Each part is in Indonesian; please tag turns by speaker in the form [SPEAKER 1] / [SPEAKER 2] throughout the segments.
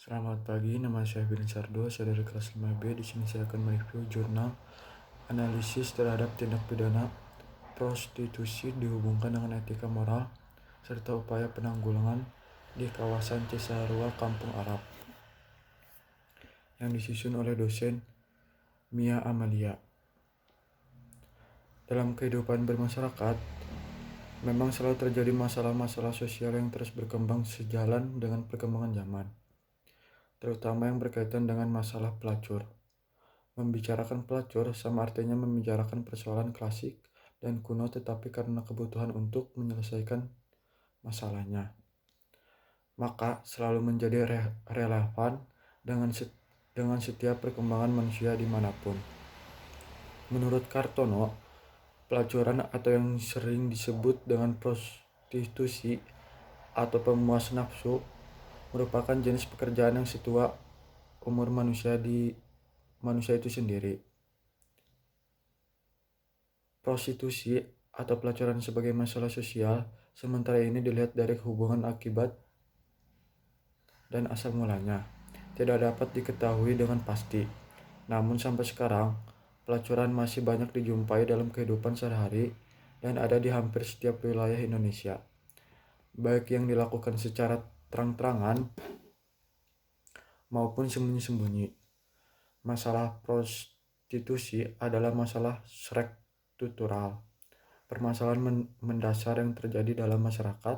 [SPEAKER 1] Selamat pagi, nama saya Bin Sardo, saya dari kelas 5B. Di sini saya akan mereview jurnal analisis terhadap tindak pidana prostitusi dihubungkan dengan etika moral serta upaya penanggulangan di kawasan Cisarua, Kampung Arab, yang disusun oleh dosen Mia Amalia. Dalam kehidupan bermasyarakat, memang selalu terjadi masalah-masalah sosial yang terus berkembang sejalan dengan perkembangan zaman, terutama yang berkaitan dengan masalah pelacur. Membicarakan pelacur sama artinya membicarakan persoalan klasik dan kuno, tetapi karena kebutuhan untuk menyelesaikan masalahnya, maka selalu menjadi relevan dengan setiap perkembangan manusia dimanapun. Menurut Kartono, pelacuran atau yang sering disebut dengan prostitusi atau pemuas nafsu merupakan jenis pekerjaan yang setua umur manusia itu sendiri. Prostitusi atau pelacuran sebagai masalah sosial sementara ini dilihat dari hubungan akibat dan asal mulanya tidak dapat diketahui dengan pasti. Namun sampai sekarang, pelacuran masih banyak dijumpai dalam kehidupan sehari-hari dan ada di hampir setiap wilayah Indonesia, baik yang dilakukan secara terang-terangan maupun sembunyi-sembunyi. Masalah prostitusi adalah masalah struktural. Permasalahan mendasar yang terjadi dalam masyarakat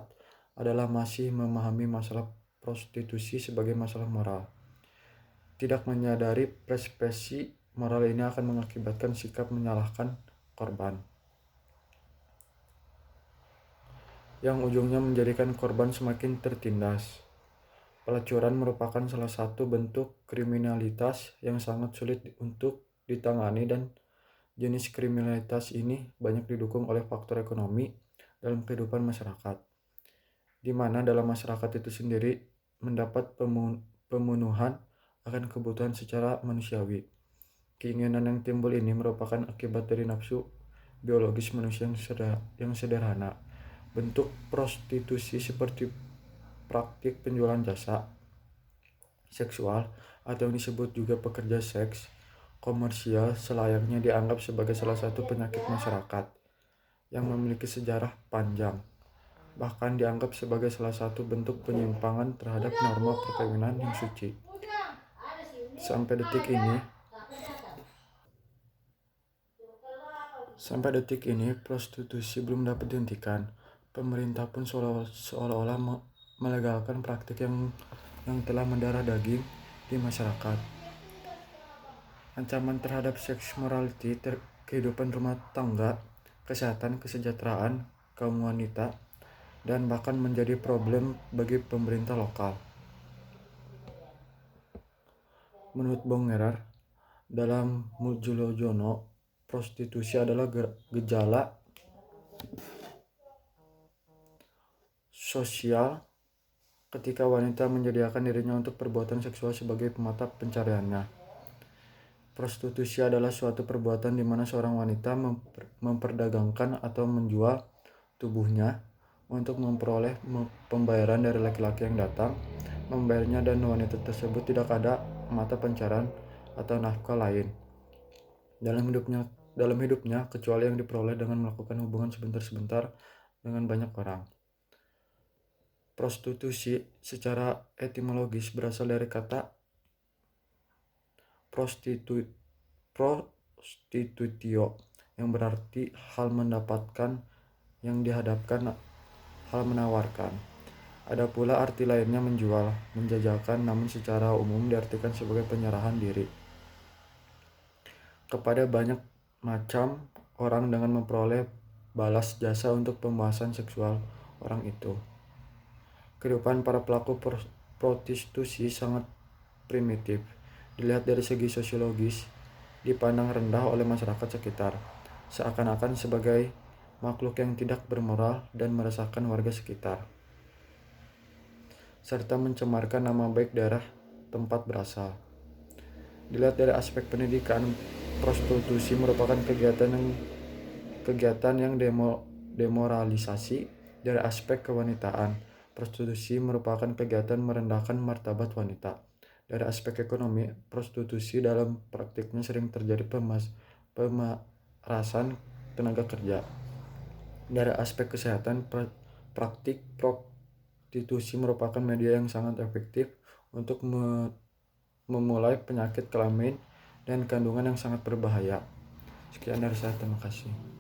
[SPEAKER 1] adalah masih memahami masalah prostitusi sebagai masalah moral. Tidak menyadari persepsi moral ini akan mengakibatkan sikap menyalahkan korban, yang ujungnya menjadikan korban semakin tertindas. Pelacuran merupakan salah satu bentuk kriminalitas yang sangat sulit untuk ditangani, dan jenis kriminalitas ini banyak didukung oleh faktor ekonomi dalam kehidupan masyarakat, di mana dalam masyarakat itu sendiri mendapat pemenuhan akan kebutuhan secara manusiawi. Keinginan yang timbul ini merupakan akibat dari nafsu biologis manusia yang sederhana. Bentuk prostitusi seperti praktik penjualan jasa seksual atau yang disebut juga pekerja seks komersial selayaknya dianggap sebagai salah satu penyakit masyarakat yang memiliki sejarah panjang, bahkan dianggap sebagai salah satu bentuk penyimpangan terhadap norma perkawinan yang suci. Sampai detik ini prostitusi belum dapat dihentikan. Pemerintah pun seolah-olah melegalkan praktik yang telah mendarah daging di masyarakat. Ancaman terhadap seks morality, kehidupan rumah tangga, kesehatan, kesejahteraan kaum wanita, dan bahkan menjadi problem bagi pemerintah lokal. Menurut Bongerar, dalam Mujulojono, prostitusi adalah gejala sosial ketika wanita menyediakan dirinya untuk perbuatan seksual sebagai mata pencariannya. Prostitusi adalah suatu perbuatan di mana seorang wanita memperdagangkan atau menjual tubuhnya untuk memperoleh pembayaran dari laki-laki yang datang membayarnya, dan wanita tersebut tidak ada mata pencarian atau nafkah lain dalam hidupnya kecuali yang diperoleh dengan melakukan hubungan sebentar-sebentar dengan banyak orang. Prostitusi secara etimologis berasal dari kata prostitutio yang berarti hal mendapatkan, yang dihadapkan, hal menawarkan. Ada pula arti lainnya menjual, menjajakan, namun secara umum diartikan sebagai penyerahan diri kepada prostitusi banyak macam orang dengan memperoleh balas jasa untuk pembahasan seksual orang itu. Kehidupan para pelaku prostitusi sangat primitif. Dilihat dari segi sosiologis, dipandang rendah oleh masyarakat sekitar, seakan-akan sebagai makhluk yang tidak bermoral dan meresahkan warga sekitar, serta mencemarkan nama baik daerah tempat berasal. Dilihat dari aspek pendidikan, prostitusi merupakan kegiatan yang demoralisasi dari aspek kewanitaan. Prostitusi merupakan kegiatan merendahkan martabat wanita. Dari aspek ekonomi, prostitusi dalam praktiknya sering terjadi pemerasan tenaga kerja. Dari aspek kesehatan, praktik prostitusi merupakan media yang sangat efektif untuk memulai penyakit kelamin dan kandungan yang sangat berbahaya. Sekian dari saya, terima kasih.